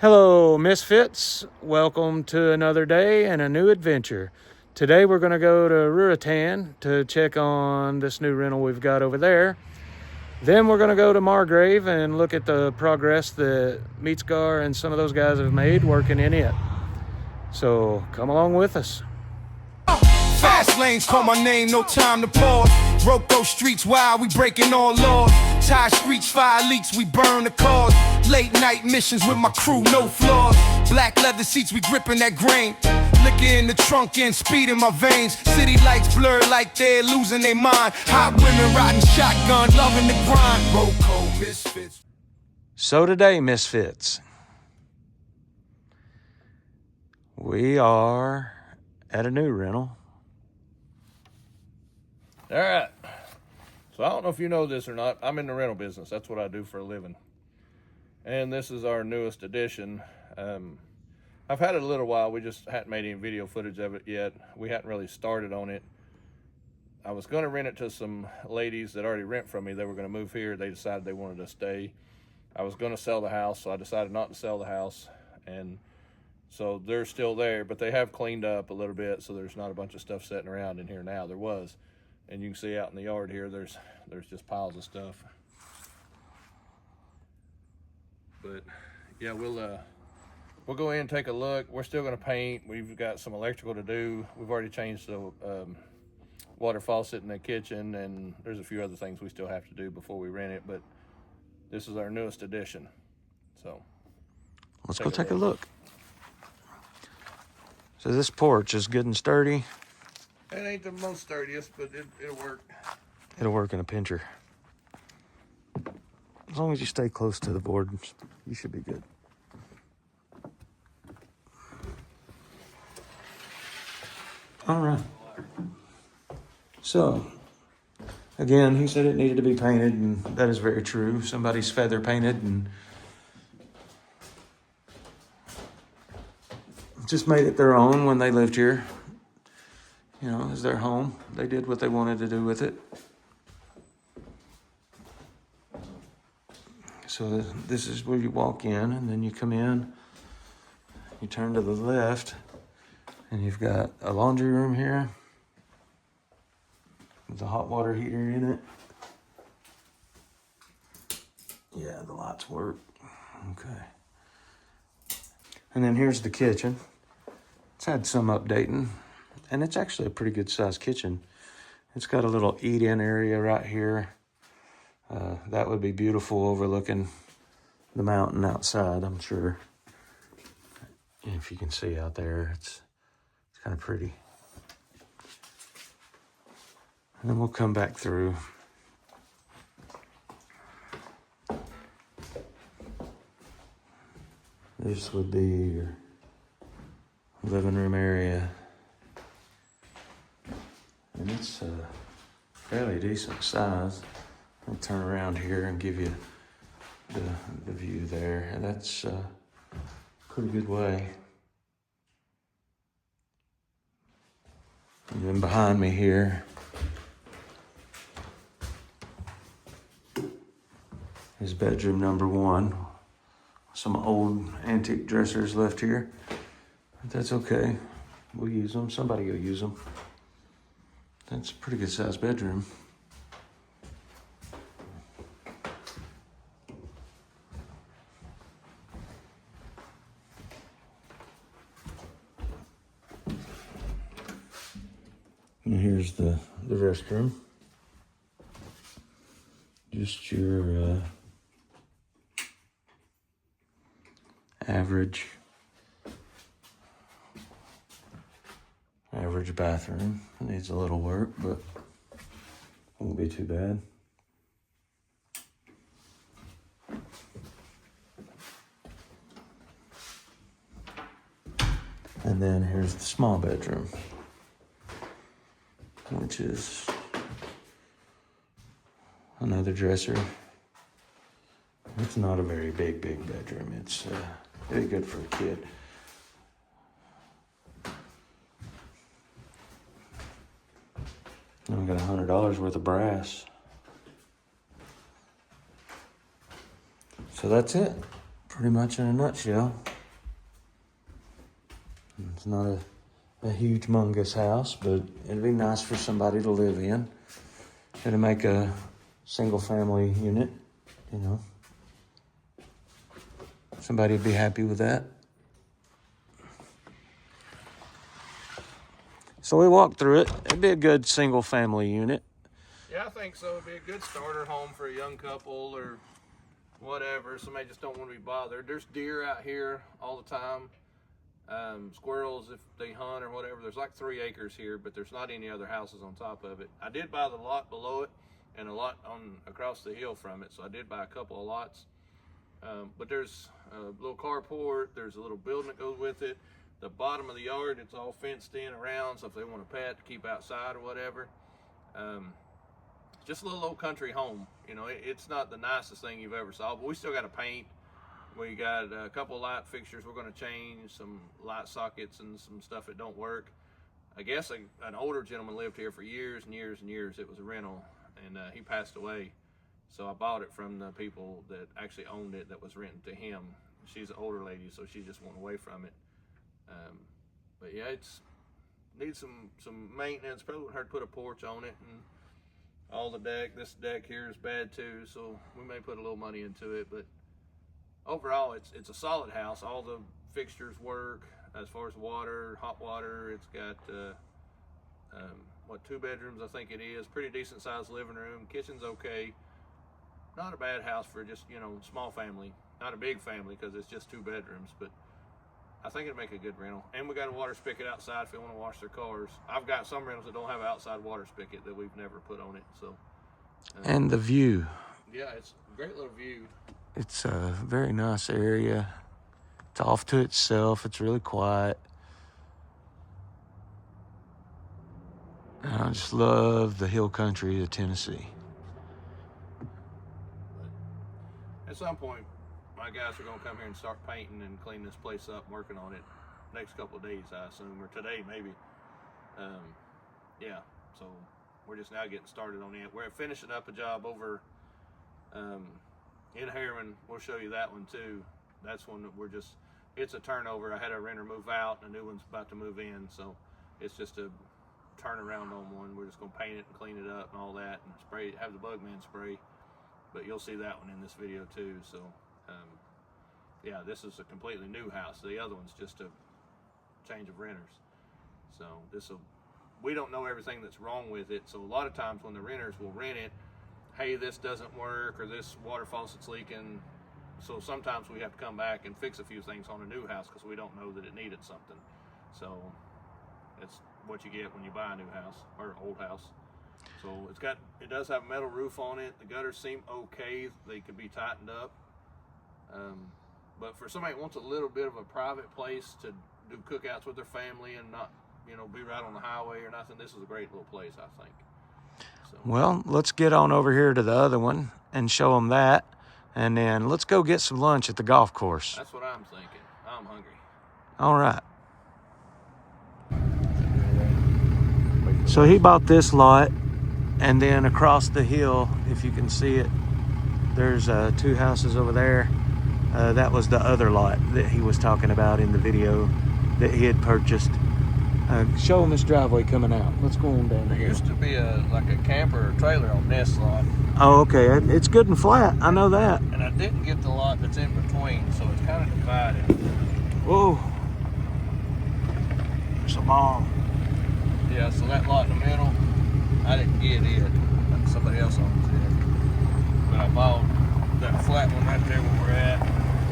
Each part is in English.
Hello, Misfits. Welcome to another day and a new adventure. Today we're going to go to Ruritan to check on this new rental we've got over there. Then we're going to go to Margrave and look at the progress that Meatsgar and some of those guys have made working in it. So come along with us. Fast lanes call my name, no time to pause. Broke those streets wild, we breaking all laws. Tie streets, fire leaks, we burn the cars. Late night missions with my crew, no flaws. Black leather seats, we gripping that grain. Liquor in the trunk and speed in my veins. City lights blur like they're losing their mind. Hot women riding shotgun, loving the grind. Roco Misfits. So today, Misfits, we are at a new rental. All right. So I don't know if you know this or not. I'm in the rental business. That's what I do for a living. And this is our newest addition. I've had it a little while. We just hadn't made any video footage of it yet. We hadn't really started on it. I was going to rent it to some ladies that already rent from me. They were going to move here. They decided they wanted to stay. I was going to sell the house, so I decided not to sell the house. And so they're still there, but they have cleaned up a little bit, so there's not a bunch of stuff sitting around in here now. There was. And you can see out in the yard here, there's just piles of stuff. But yeah, we'll go in and take a look. We're still going to paint. We've got some electrical to do. We've already changed the water faucet in the kitchen, and there's a few other things we still have to do before we rent it. But this is our newest addition. So Let's go take a look. So this porch is good and sturdy. It ain't the most sturdiest, but it'll work. It'll work in a pincher. As long as you stay close to the boards, you should be good. All right. So, again, he said it needed to be painted, and that is very true. Somebody's feather painted and just made it their own when they lived here. You know, it's their home. They did what they wanted to do with it. So this is where you walk in, and then you come in, you turn to the left, and you've got a laundry room here with a hot water heater in it. Yeah, the lights work. Okay. And then here's the kitchen. It's had some updating. And it's actually a pretty good sized kitchen. It's got a little eat-in area right here. That would be beautiful overlooking the mountain outside, I'm sure. If you can see out there, it's kind of pretty. And then we'll come back through. This would be your living room area. And it's a fairly decent size. I'll turn around here and give you the view there. And that's a pretty good way. And then behind me here is bedroom number 1. Some old antique dressers left here. But that's okay. We'll use them. Somebody will use them. That's a pretty good sized bedroom. And here's the restroom. Just your average bathroom. It needs a little work, but won't be too bad. And then here's the small bedroom, which is another dresser. It's not a very big bedroom. It's really good for a kid. And we got $100 worth of brass. So that's it. pretty much in a nutshell. It's not a huge humongous house, but it'd be nice for somebody to live in. It'd make a single family unit, you know. Somebody would be happy with that. So we walked through it. It'd be a good single family unit. Yeah, I think so. It'd be a good starter home for a young couple or whatever. Somebody just don't want to be bothered. There's deer out here all the time. Squirrels if they hunt or whatever. There's like 3 acres here, but there's not any other houses on top of it. I did buy the lot below it and a lot on across the hill from it, so I did buy a couple of lots. But there's a little carport. There's a little building that goes with it. The bottom of the yard, it's all fenced in around, so if they want a pet to keep outside or whatever. Just a little old country home. You know, it's not the nicest thing you've ever saw, but we still got to paint. We got a couple light fixtures we're going to change, some light sockets and some stuff that don't work. I guess an older gentleman lived here for years and years and years. It was a rental, and he passed away. So I bought it from the people that actually owned it that was renting to him. She's an older lady, so she just went away from it. But yeah, it's needs some maintenance. Probably wouldn't hurt to put a porch on it, and all the deck. This deck here is bad too, so we may put a little money into it. But overall, it's a solid house. All the fixtures work as far as water, hot water. It's got 2 bedrooms, I think it is. Pretty decent sized living room. Kitchen's okay. Not a bad house for just, you know, small family. Not a big family because it's just 2 bedrooms, but I think it'd make a good rental. And we got a water spigot outside if they want to wash their cars. I've got some rentals that don't have an outside water spigot that we've never put on it. So. And the view. Yeah, it's a great little view. It's a very nice area. It's off to itself. It's really quiet. And I just love the hill country of Tennessee. At some point, my guys are going to come here and start painting and cleaning this place up, working on it next couple of days, I assume, or today maybe. Yeah, so we're just now getting started on it. We're finishing up a job over in Harriman. We'll show you that one too. That's one that it's a turnover. I had a renter move out and a new one's about to move in, so it's just a turnaround on one. We're just going to paint it and clean it up and all that, and have the Bugman spray. But you'll see that one in this video too. So yeah, this is a completely new house. The other one's just a change of renters. So we don't know everything that's wrong with it. So a lot of times when the renters will rent it, hey, this doesn't work, or this water faucet's leaking. So sometimes we have to come back and fix a few things on a new house because we don't know that it needed something. So it's what you get when you buy a new house or old house. So it does have a metal roof on it. The gutters seem okay. They could be tightened up. But for somebody that wants a little bit of a private place to do cookouts with their family and not, you know, be right on the highway or nothing, this is a great little place, I think. So. Well, let's get on over here to the other one and show them that. And then let's go get some lunch at the golf course. That's what I'm thinking. I'm hungry. All right. So he bought this lot, and then across the hill, if you can see it, there's 2 houses over there. That was the other lot that he was talking about in the video that he had purchased. Show him this driveway coming out. Let's go on down There here. used to be like a camper or trailer on this lot. Oh, okay. It's good and flat. I know that. And I didn't get the lot that's in between, so it's kind of divided. Whoa. There's a bomb. Yeah, so that lot in the middle, I didn't get it. Somebody else owns it. But I bought that flat one right there where we're at.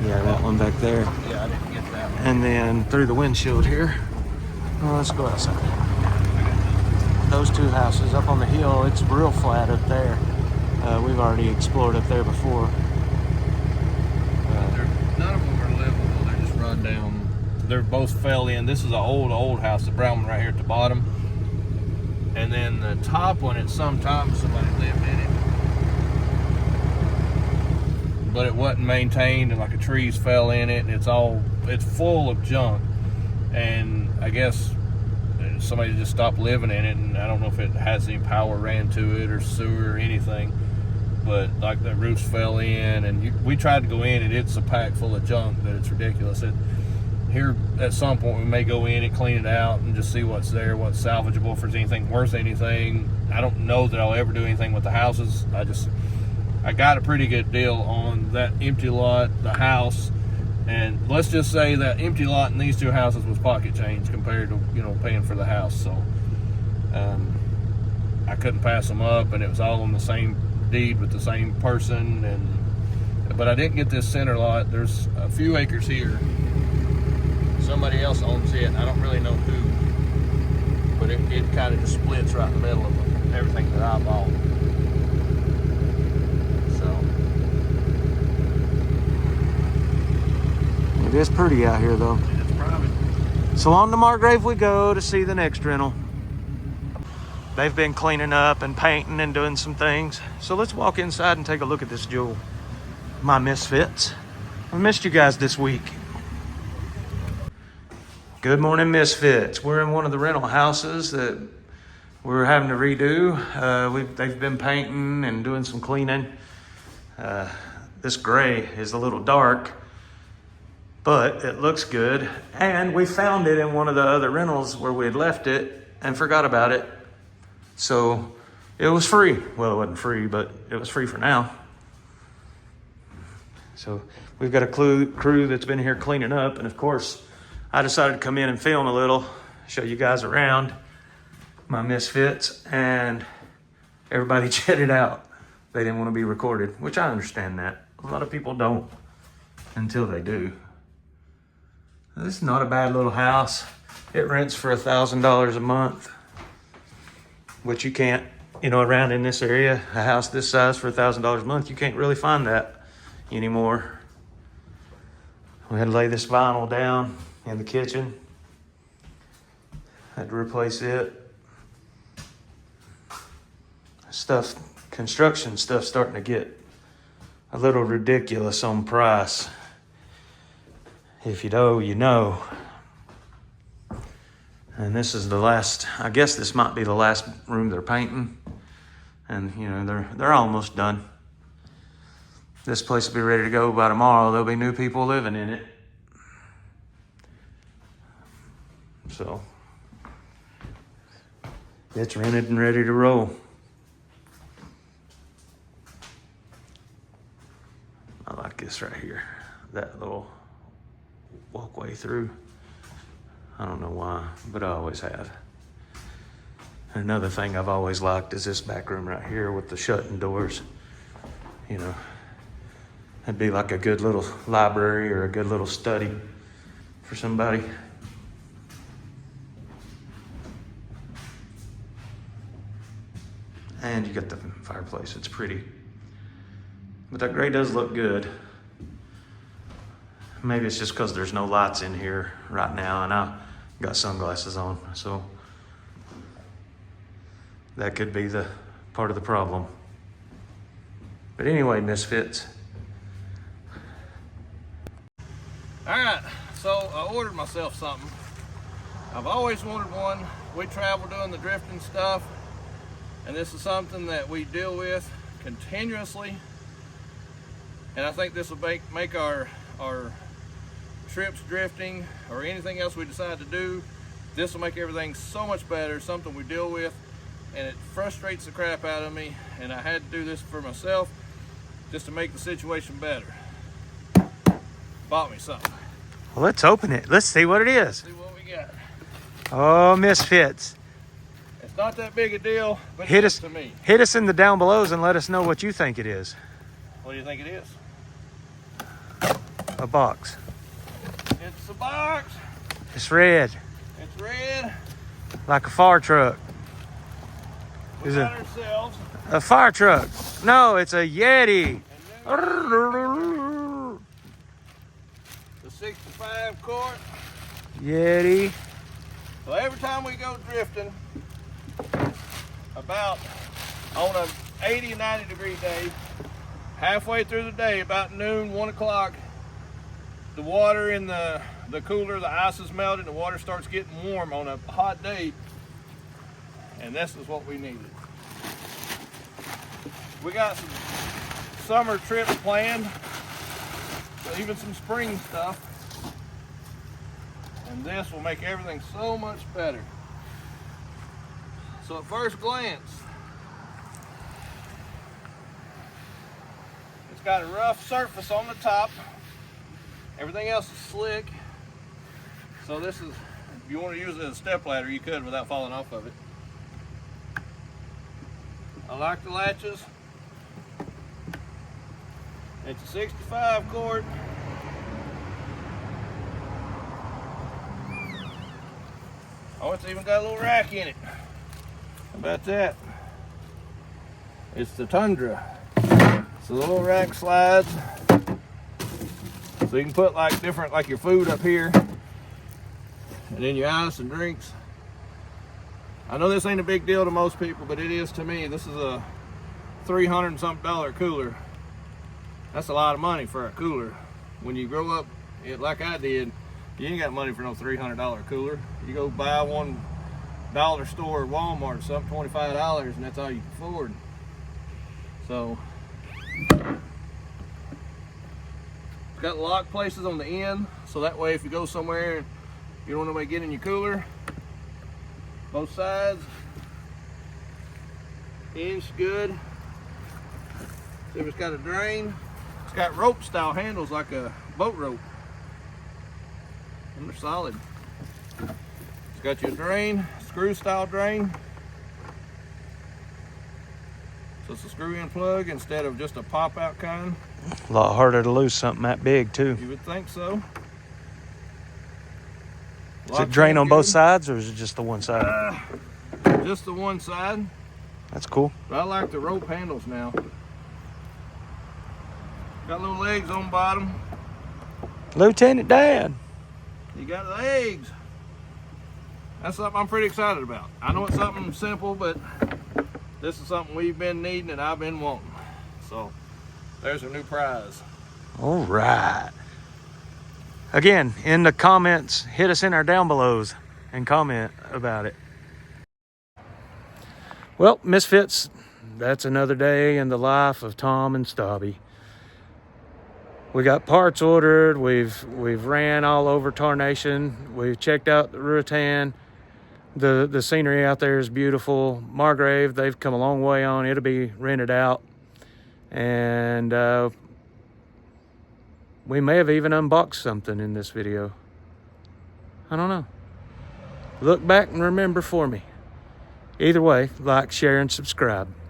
Yeah, that one back there. Yeah, I didn't get that one. And then through the windshield here. Well, let's go outside. Those 2 houses up on the hill, it's real flat up there. We've already explored up there before. None of them are livable. They're just run down. They're both fell in. This is an old house, the brown one right here at the bottom. And then the top one, at some time, somebody lived in it. But it wasn't maintained, and like the trees fell in it, and it's full of junk. And I guess somebody just stopped living in it, and I don't know if it has any power ran to it or sewer or anything. but like the roofs fell in, and we tried to go in, and it's a pack full of junk that it's ridiculous. Here at some point we may go in and clean it out and just see what's there, what's salvageable, if there's anything worth anything. I don't know that I'll ever do anything with the houses. I got a pretty good deal on that empty lot, the house, and let's just say that empty lot and these two houses was pocket change compared to, you know, paying for the house. So I couldn't pass them up, and it was all on the same deed with the same person. But I didn't get this center lot. There's a few acres here. Somebody else owns it. I don't really know who, but it kind of just splits right in the middle of everything that I bought. So it is pretty out here, though. It's private. So on to Margrave we go to see the next rental. They've been cleaning up and painting and doing some things. So let's walk inside and take a look at this jewel. My misfits. I missed you guys this week. Good morning, misfits. We're in one of the rental houses that we're having to redo. They've been painting and doing some cleaning. This gray is a little dark, but it looks good. And we found it in one of the other rentals where we had left it and forgot about it. So it was free. Well, it wasn't free, but it was free for now. So we've got a crew that's been here cleaning up. And of course, I decided to come in and film a little, show you guys around my misfits, and everybody jetted out. They didn't want to be recorded, which I understand that. A lot of people don't until they do. This is not a bad little house. It rents for $1,000 a month, which you can't, you know, around in this area, a house this size for $1,000 a month, you can't really find that anymore. We had to lay this vinyl down in the kitchen. Had to replace it. Construction stuff starting to get a little ridiculous on price. If you know, you know. And this is the last, I guess this might be the last room they're painting. And you know, they're almost done. This place will be ready to go by tomorrow. There'll be new people living in it. So it's rented and ready to roll. I like this right here. That little walkway through. I don't know why, but I always have. Another thing I've always liked is this back room right here with the shutting doors. You know, it'd be like a good little library or a good little study for somebody. And you got the fireplace, it's pretty. But that gray does look good. Maybe it's just because there's no lights in here right now and I got sunglasses on, so that could be the part of the problem. But anyway, misfits. All right, so I ordered myself something. I've always wanted one. We travel doing the drifting stuff, and this is something that we deal with continuously. And I think this will make our trips drifting or anything else we decide to do, this will make everything so much better. Something we deal with, and it frustrates the crap out of me, and I had to do this for myself just to make the situation better. Bought me something. Well, let's open it. Let's see what it is. See what we got. Oh, misfits. It's not that big a deal, but Hit it us is to me. Hit us in the down belows and let us know what you think it is. What do you think it is? A box. It's a box. It's red, It's red. like a fire truck. We Is got it ourselves a fire truck? No, it's a Yeti. the 65 quart. Yeti. So every time we go drifting, about on a 80, 90 degree day, halfway through the day, about noon, 1 o'clock, the water in the cooler, the ice is melted, the water starts getting warm on a hot day, and this is what we needed. We got some summer trips planned, so even some spring stuff. And this will make everything so much better. So at first glance, it's got a rough surface on the top. Everything else is slick. So this is, if you want to use it as a step ladder, you could without falling off of it. I like the latches. It's a 65 cord. Oh, it's even got a little rack in it. How about that? It's the Tundra. So the little rack slides. So you can put like different, like your food up here. And then your ice and drinks. I know this ain't a big deal to most people, but it is to me. This is a $300 and something cooler. That's a lot of money for a cooler. When you grow up like I did, you ain't got money for no $300 cooler. You go buy one dollar store or Walmart or something, $25, and that's all you can afford. So it's got lock places on the end, so that way if you go somewhere and you don't want nobody getting your cooler, both sides, inch good. See if it's got a drain. It's got rope style handles like a boat rope. And they're solid. It's got your drain, screw style drain. So it's a screw in plug instead of just a pop out kind. A lot harder to lose something that big too. You would think so. Does it drain on both sides or is it just the one side? Just the one side. That's cool. But I like the rope handles now. Got little legs on bottom. Lieutenant Dan. You got legs. That's something I'm pretty excited about. I know it's something simple, but this is something we've been needing and I've been wanting. So there's a new prize. All right. Again, in the comments, hit us in our down belows and comment about it. Well, Misfits, that's another day in the life of Tom and Stabby. We got parts ordered. We've ran all over Tarnation. We've checked out the Ruatan. The scenery out there is beautiful. Margrave, they've come a long way on. It'll be rented out. And we may have even unboxed something in this video. I don't know. Look back and remember for me. Either way, like, share, and subscribe.